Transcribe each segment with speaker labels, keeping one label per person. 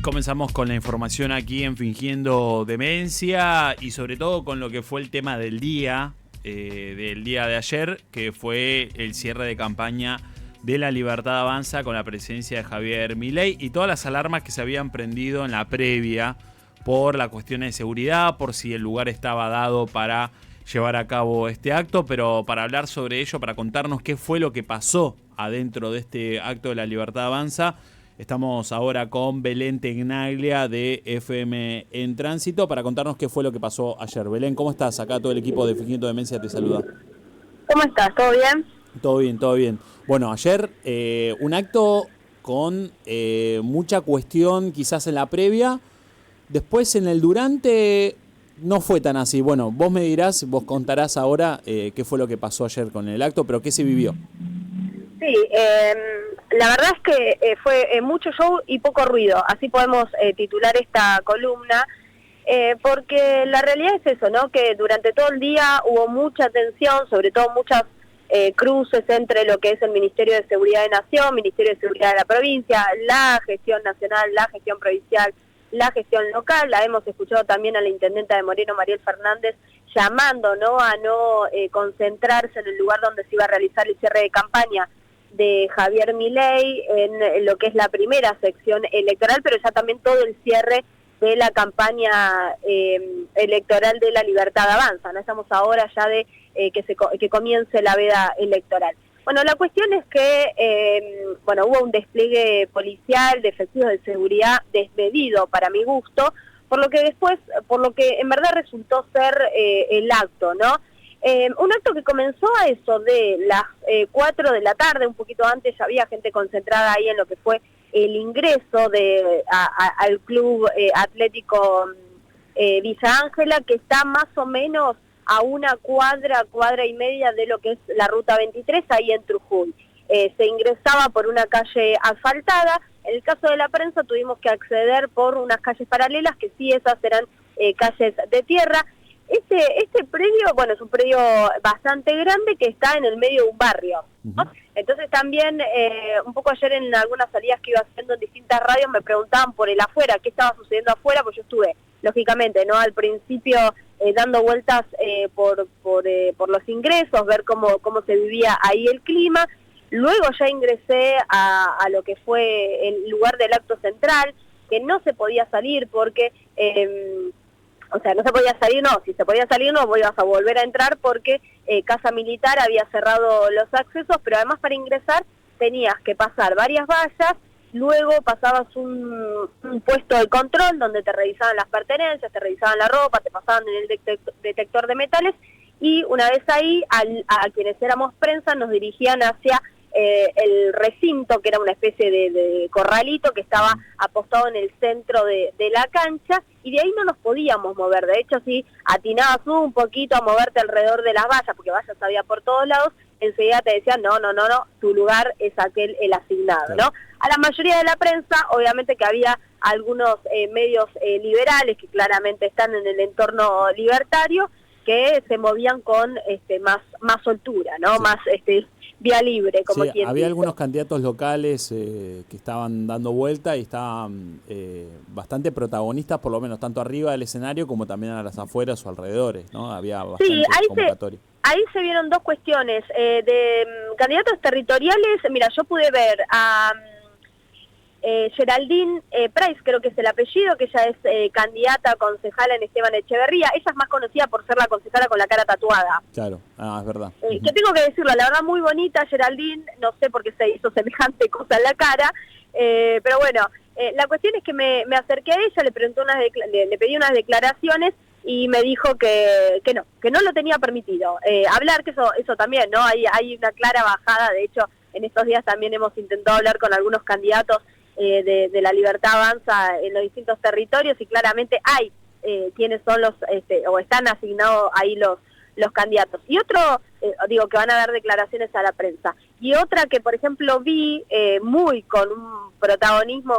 Speaker 1: comenzamos con la información aquí en Fingiendo Demencia y sobre todo con lo que fue el tema del día de ayer, que fue el cierre de campaña de La Libertad Avanza con la presencia de Javier Milei y todas las alarmas que se habían prendido en la previa por la cuestión de seguridad, por si el lugar estaba dado para llevar a cabo este acto, pero para hablar sobre ello, para contarnos qué fue lo que pasó adentro de este acto de La Libertad Avanza, estamos ahora con Belén Tenaglia de FM en Tránsito para contarnos qué fue lo que pasó ayer. Belén, ¿cómo estás? Acá todo el equipo de Fingiendo Demencia te saluda.
Speaker 2: ¿Cómo estás? ¿Todo bien?
Speaker 1: Todo bien, todo bien. Bueno, ayer un acto con mucha cuestión quizás en la previa, después en el durante no fue tan así. Bueno, vos me dirás, vos contarás ahora qué fue lo que pasó ayer con el acto, pero qué se vivió.
Speaker 2: Sí, la verdad es que fue mucho show y poco ruido, así podemos titular esta columna, porque la realidad es eso, ¿no? Que durante todo el día hubo mucha tensión, sobre todo muchas cruces entre lo que es el Ministerio de Seguridad de Nación, Ministerio de Seguridad de la provincia, la gestión nacional, la gestión provincial, la gestión local. La hemos escuchado también a la intendenta de Moreno, Mariel Fernández, llamando, ¿no?, a no concentrarse en el lugar donde se iba a realizar el cierre de campaña de Javier Milei en lo que es la primera sección electoral, pero ya también todo el cierre de la campaña electoral de La Libertad Avanza, ¿no? Estamos ahora ya de que comience la veda electoral. Bueno, la cuestión es que hubo un despliegue policial de efectivos de seguridad desmedido para mi gusto, por lo que en verdad resultó ser el acto, ¿no? Un acto que comenzó a eso de las 4 de la tarde, un poquito antes ya había gente concentrada ahí en lo que fue el ingreso al club atlético Villa Ángela, que está más o menos a una cuadra y media de lo que es la ruta 23, ahí en Trujillo. Se ingresaba por una calle asfaltada. En el caso de la prensa tuvimos que acceder por unas calles paralelas, que sí, esas eran calles de tierra. Este predio, bueno, es un predio bastante grande que está en el medio de un barrio, ¿no? Entonces también, un poco ayer en algunas salidas que iba haciendo en distintas radios me preguntaban por el afuera, qué estaba sucediendo afuera, pues yo estuve, lógicamente, ¿no?, al principio dando vueltas por los ingresos, ver cómo se vivía ahí el clima. Luego ya ingresé a lo que fue el lugar del acto central, que no se podía salir porque... no se podía salir, no, si se podía salir no ibas a volver a entrar porque Casa Militar había cerrado los accesos, pero además para ingresar tenías que pasar varias vallas, luego pasabas un puesto de control donde te revisaban las pertenencias, te revisaban la ropa, te pasaban en el detector de metales y una vez ahí a quienes éramos prensa nos dirigían hacia el recinto, que era una especie de corralito que estaba apostado en el centro de la cancha, y de ahí no nos podíamos mover. De hecho, si atinabas un poquito a moverte alrededor de las vallas, porque vallas había por todos lados, enseguida te decían, no, tu lugar es aquel, el asignado, ¿no? A la mayoría de la prensa, obviamente que había algunos medios liberales que claramente están en el entorno libertario, que se movían con más soltura, ¿no? Sí. Más vía libre, como quien
Speaker 1: había
Speaker 2: dice.
Speaker 1: Algunos candidatos locales que estaban dando vuelta y estaban bastante protagonistas, por lo menos tanto arriba del escenario como también a las afueras o alrededores, ¿no? Había bastante convocatoria.
Speaker 2: Ahí se vieron dos cuestiones de candidatos territoriales. Mira, yo pude ver a Geraldine Price, creo que es el apellido, que ella es candidata a concejala en Esteban Echeverría. Ella es más conocida por ser la concejala con la cara tatuada.
Speaker 1: Claro, es verdad.
Speaker 2: Que tengo que decirlo, la verdad muy bonita Geraldine, no sé por qué se hizo semejante cosa en la cara, pero bueno, la cuestión es que me acerqué a ella, le pedí unas declaraciones y me dijo que no lo tenía permitido. Hablar, que eso también, ¿no? Hay una clara bajada. De hecho, en estos días también hemos intentado hablar con algunos candidatos de La Libertad Avanza en los distintos territorios, y claramente hay quienes son o están asignados ahí los candidatos. Y otro, que van a dar declaraciones a la prensa. Y otra que, por ejemplo, vi muy con un protagonismo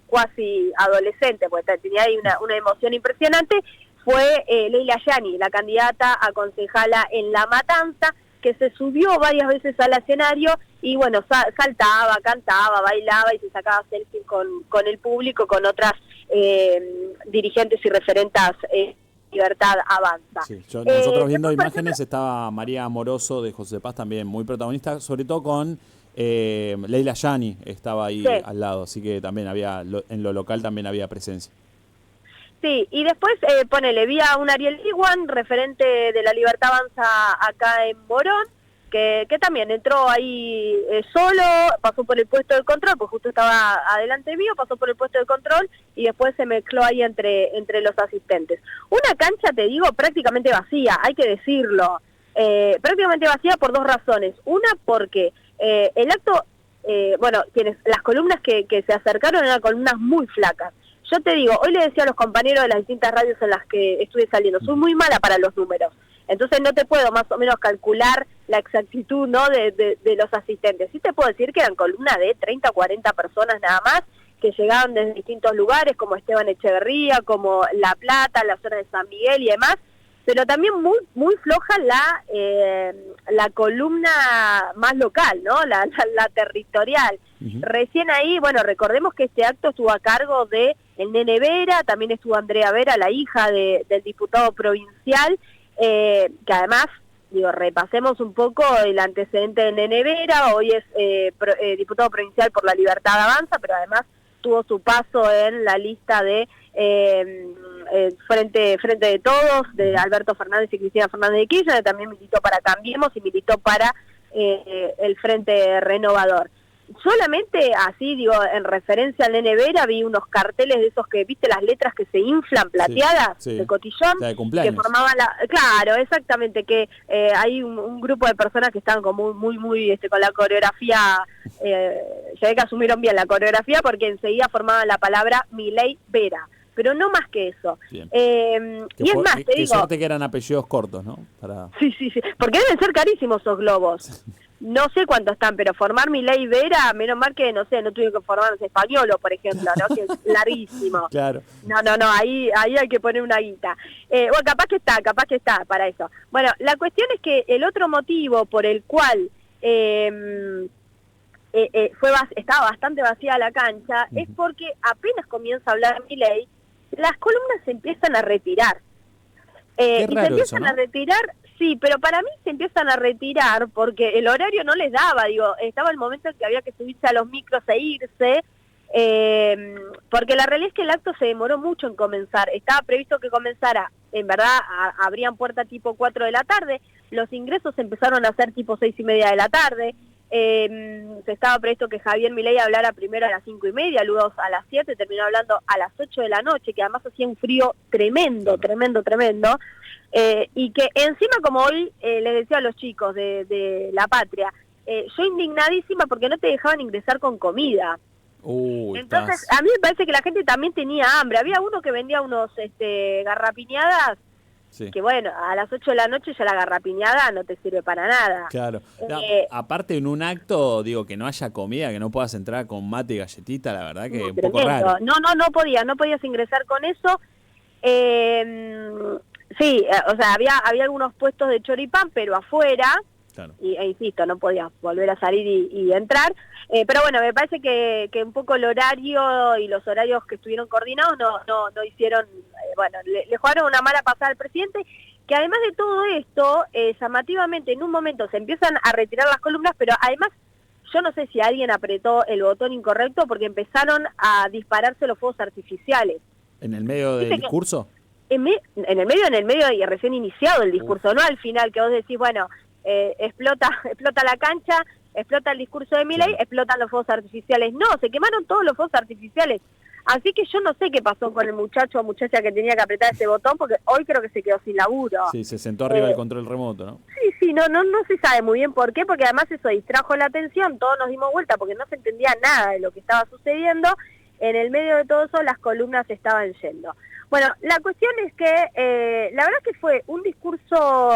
Speaker 2: cuasi adolescente, porque tenía ahí una emoción impresionante, fue Leila Yani, la candidata a concejala en La Matanza, que se subió varias veces al escenario y bueno, saltaba, cantaba, bailaba y se sacaba selfies con el público, con otras dirigentes y referentas Libertad Avanza.
Speaker 1: Sí, nosotros viendo imágenes estaba María Amoroso de José Paz también muy protagonista, sobre todo con Leila Yani estaba ahí al lado, así que también había, en lo local también había presencia.
Speaker 2: Sí, y después vi a un Ariel Iguan, referente de la Libertad Avanza acá en Morón, que también entró ahí solo, pasó por el puesto de control, pues justo estaba adelante mío, pasó por el puesto de control y después se mezcló ahí entre los asistentes. Una cancha, te digo, prácticamente vacía, hay que decirlo, prácticamente vacía por dos razones. Una, porque el acto, las columnas que se acercaron eran columnas muy flacas. Yo te digo, hoy le decía a los compañeros de las distintas radios en las que estuve saliendo, soy muy mala para los números, entonces no te puedo más o menos calcular la exactitud, ¿no?, de los asistentes. Sí te puedo decir que eran columnas de 30 o 40 personas nada más, que llegaban desde distintos lugares, como Esteban Echeverría, como La Plata, la zona de San Miguel y demás, pero también muy floja la columna más local, ¿no?, la territorial. Recién ahí, bueno, recordemos que este acto estuvo a cargo de el Nene Vera, también estuvo Andrea Vera, la hija del diputado provincial, que además, digo, repasemos un poco el antecedente de Nene Vera, hoy es diputado provincial por la Libertad Avanza, pero además tuvo su paso en la lista de Frente de Todos, de Alberto Fernández y Cristina Fernández de Kirchner, también militó para Cambiemos y militó para el Frente Renovador. Solamente así, digo, en referencia al Nene Vera, vi unos carteles de esos que, viste, las letras que se inflan plateadas, de cotillón,
Speaker 1: de cumpleaños,
Speaker 2: que formaban claro, exactamente, que hay un grupo de personas que estaban como muy con la coreografía, se ve que asumieron bien la coreografía porque enseguida formaban la palabra Milei Vera, pero no más que eso. Y es más, te digo... Qué
Speaker 1: suerte que eran apellidos cortos, ¿no?
Speaker 2: Sí, porque deben ser carísimos esos globos. No sé cuánto están, pero formar Milei Vera, menos mal que, no sé, no tuve que formarnos Españolo, por ejemplo, ¿no? Que es larguísimo.
Speaker 1: Claro.
Speaker 2: No, ahí hay que poner una guita. Bueno, capaz que está para eso. Bueno, la cuestión es que el otro motivo por el cual estaba bastante vacía la cancha es porque apenas comienza a hablar Milei, las columnas se empiezan a retirar.
Speaker 1: Qué raro
Speaker 2: y se empiezan
Speaker 1: eso, ¿no?
Speaker 2: a retirar, sí, pero para mí se empiezan a retirar porque el horario no les daba, digo, estaba el momento en que había que subirse a los micros e irse, porque la realidad es que el acto se demoró mucho en comenzar, estaba previsto que comenzara, en verdad, abrían puerta tipo 4 de la tarde, los ingresos empezaron a ser tipo 6:30 de la tarde, se estaba previsto que Javier Milei hablara primero a las 5:30, luego a las 7, terminó hablando a las 8 de la noche, que además hacía un frío tremendo, y que encima, como hoy les decía a los chicos de La Patria, yo indignadísima porque no te dejaban ingresar con comida. Entonces, a mí me parece que la gente también tenía hambre. Había uno que vendía unos garrapiñadas, que bueno, a las 8 de la noche ya la garrapiñada no te sirve para nada.
Speaker 1: Claro. Aparte, en un acto, digo, que no haya comida, que no puedas entrar con mate y galletita, la verdad que es un poco raro.
Speaker 2: No podías ingresar con eso. Sí, o sea, había algunos puestos de choripán, pero afuera, claro. Insisto, no podías volver a salir y entrar. Pero bueno, me parece que un poco el horario y los horarios que estuvieron coordinados no hicieron, le jugaron una mala pasada al presidente, que además de todo esto, llamativamente en un momento se empiezan a retirar las columnas, pero además yo no sé si alguien apretó el botón incorrecto porque empezaron a dispararse los fuegos artificiales.
Speaker 1: ¿En el medio del discurso?
Speaker 2: En el medio y recién iniciado el discurso, no al final que vos decís, bueno, explota la cancha, explota el discurso de Milei, explotan los fuegos artificiales. No, se quemaron todos los fuegos artificiales. Así que yo no sé qué pasó con el muchacho o muchacha que tenía que apretar ese botón, porque hoy creo que se quedó sin laburo.
Speaker 1: Sí, se sentó arriba del control remoto, ¿no?
Speaker 2: Sí, no se sabe muy bien por qué, porque además eso distrajo la atención, todos nos dimos vuelta porque no se entendía nada de lo que estaba sucediendo. En el medio de todo eso las columnas estaban yendo. Bueno, la cuestión es que la verdad que fue un discurso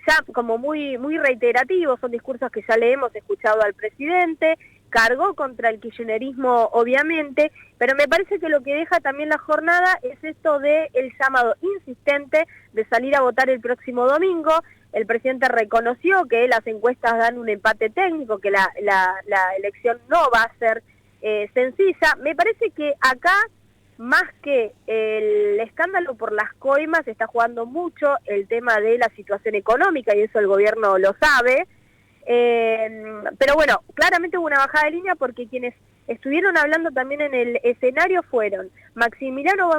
Speaker 2: ya como muy reiterativo, son discursos que ya le hemos escuchado al presidente, cargó contra el kirchnerismo, obviamente, pero me parece que lo que deja también la jornada es esto de el llamado insistente de salir a votar el próximo domingo. El presidente reconoció que las encuestas dan un empate técnico, que la elección no va a ser sencilla. Me parece que acá, más que el escándalo por las coimas, está jugando mucho el tema de la situación económica, y eso el gobierno lo sabe. Pero bueno, claramente hubo una bajada de línea porque quienes estuvieron hablando también en el escenario fueron Maximiliano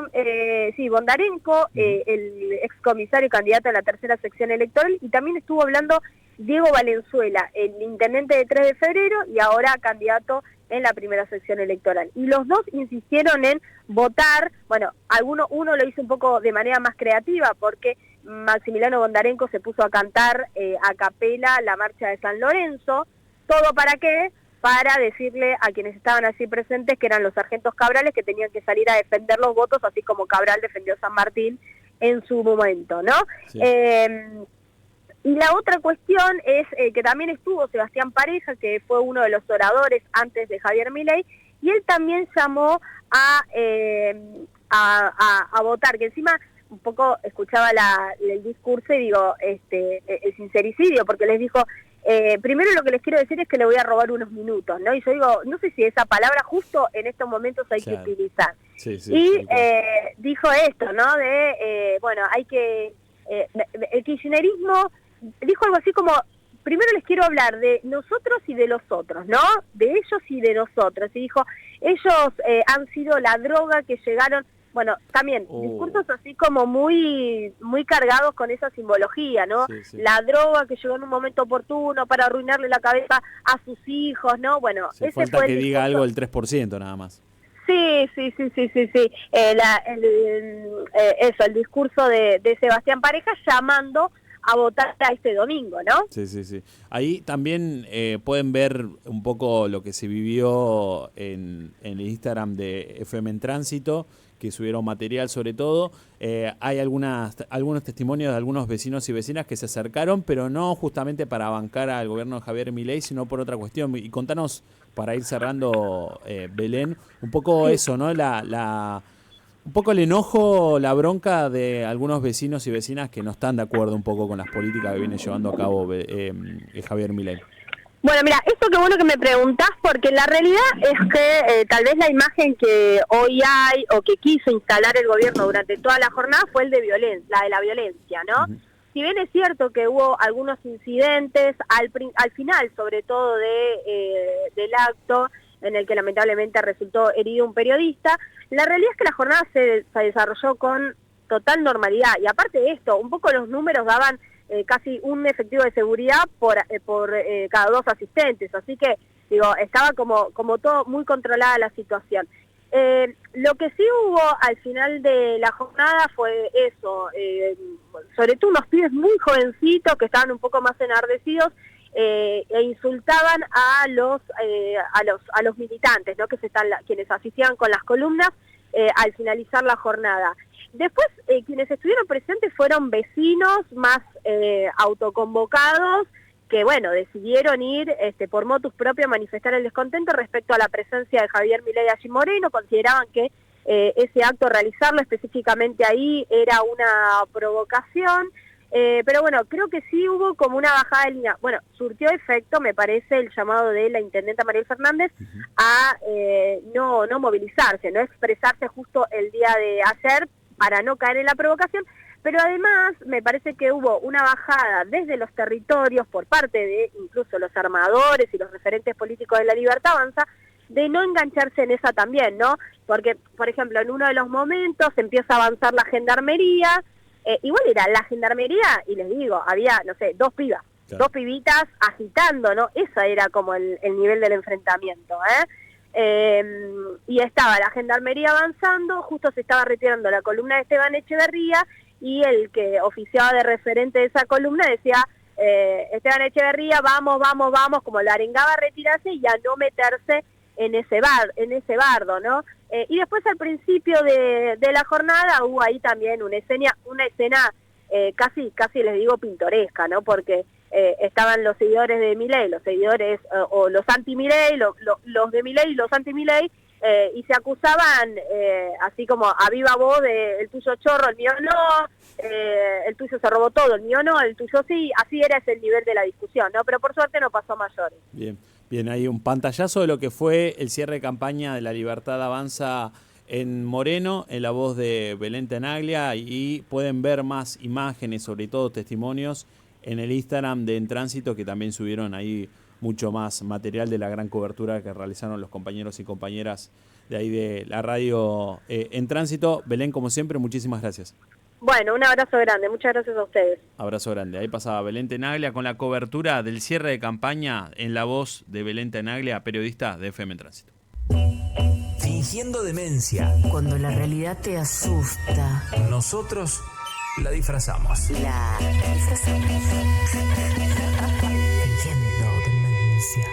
Speaker 2: Bondarenko, el excomisario y candidato a la tercera sección electoral, y también estuvo hablando Diego Valenzuela, el intendente de 3 de febrero y ahora candidato en la primera sección electoral. Y los dos insistieron en votar. Bueno, uno lo hizo un poco de manera más creativa porque Maximiliano Bondarenko se puso a cantar a capela la marcha de San Lorenzo. ¿Todo para qué? Para decirle a quienes estaban allí presentes que eran los sargentos Cabrales que tenían que salir a defender los votos, así como Cabral defendió San Martín en su momento, ¿no? Sí. Y la otra cuestión es que también estuvo Sebastián Pareja, que fue uno de los oradores antes de Javier Milei, y él también llamó a votar, que encima un poco escuchaba el discurso y digo, el sincericidio, porque les dijo, primero lo que les quiero decir es que le voy a robar unos minutos, ¿no? Y yo digo, no sé si esa palabra justo en estos momentos hay que utilizar. Sí, y dijo esto, ¿no? Bueno, hay que... el kirchnerismo dijo algo así como, primero les quiero hablar de nosotros y de los otros, ¿no? De ellos y de nosotros. Y dijo, ellos han sido la droga que llegaron... Bueno, también discursos así como muy cargados con esa simbología, ¿no? Sí. La droga que llegó en un momento oportuno para arruinarle la cabeza a sus hijos, ¿no? Bueno,
Speaker 1: ese falta fue que diga algo del 3% nada más.
Speaker 2: Sí. El discurso de Sebastián Pareja llamando a votar a este domingo, ¿no?
Speaker 1: Sí. Ahí también pueden ver un poco lo que se vivió en el Instagram de FM en Tránsito, que subieron material sobre todo. Hay algunos testimonios de algunos vecinos y vecinas que se acercaron, pero no justamente para bancar al gobierno de Javier Milei, sino por otra cuestión. Y contanos, para ir cerrando, Belén, un poco eso, ¿no? Un poco el enojo, la bronca de algunos vecinos y vecinas que no están de acuerdo un poco con las políticas que viene llevando a cabo Javier Milei.
Speaker 2: Bueno, mira, esto que bueno que me preguntás, porque la realidad es que tal vez la imagen que hoy hay o que quiso instalar el gobierno durante toda la jornada fue la de la violencia, ¿no? Uh-huh. Si bien es cierto que hubo algunos incidentes al final, sobre todo del acto, en el que lamentablemente resultó herido un periodista, la realidad es que la jornada se desarrolló con total normalidad. Y aparte de esto, un poco los números daban casi un efectivo de seguridad por cada 2 asistentes. Así que, digo, estaba como todo muy controlada la situación. Lo que sí hubo al final de la jornada fue eso, sobre todo unos pibes muy jovencitos que estaban un poco más enardecidos, e insultaban a los militantes, ¿no? Quienes asistían con las columnas al finalizar la jornada. Después, quienes estuvieron presentes fueron vecinos más autoconvocados que, bueno, decidieron ir por motus propio a manifestar el descontento respecto a la presencia de Javier Milei allí en Moreno. Consideraban que ese acto, realizarlo específicamente ahí, era una provocación. Pero bueno, creo que sí hubo como una bajada de línea. Bueno, surtió efecto, me parece, el llamado de la intendenta Mariel Fernández a no movilizarse, no expresarse justo el día de ayer para no caer en la provocación, pero además me parece que hubo una bajada desde los territorios por parte de incluso los armadores y los referentes políticos de la Libertad Avanza, de no engancharse en esa también, ¿no? Porque, por ejemplo, en uno de los momentos empieza a avanzar la gendarmería. Igual era la gendarmería, y les digo, había, no sé, 2 pibas, claro, 2 pibitas agitando, ¿no? Esa era como el nivel del enfrentamiento, y estaba la gendarmería avanzando, justo se estaba retirando la columna de Esteban Echeverría, y el que oficiaba de referente de esa columna decía, Esteban Echeverría, vamos, como la arengaba a retirarse y a no meterse en ese bardo, ¿no? Y después al principio de la jornada hubo ahí también una escena casi les digo pintoresca, ¿no? Porque estaban los seguidores de Milei, los seguidores o los anti-Milei, los de Milei y los anti-Milei, y se acusaban así como a viva voz el tuyo chorro, el mío no, el tuyo se robó todo, el mío no, el tuyo sí, así era ese el nivel de la discusión, ¿no? Pero por suerte no pasó a mayores.
Speaker 1: Bien, hay un pantallazo de lo que fue el cierre de campaña de La Libertad Avanza en Moreno, en la voz de Belén Tenaglia, y pueden ver más imágenes, sobre todo testimonios, en el Instagram de En Tránsito, que también subieron ahí mucho más material de la gran cobertura que realizaron los compañeros y compañeras de ahí de la radio En Tránsito. Belén, como siempre, muchísimas gracias.
Speaker 2: Bueno, un abrazo grande, muchas gracias a ustedes.
Speaker 1: Abrazo grande. Ahí pasaba Belén Tenaglia con la cobertura del cierre de campaña en la voz de Belén Tenaglia, periodista de FM En Tránsito.
Speaker 3: Fingiendo demencia.
Speaker 4: Cuando la realidad te asusta.
Speaker 3: Nosotros la disfrazamos.
Speaker 4: La disfrazamos. Fingiendo demencia.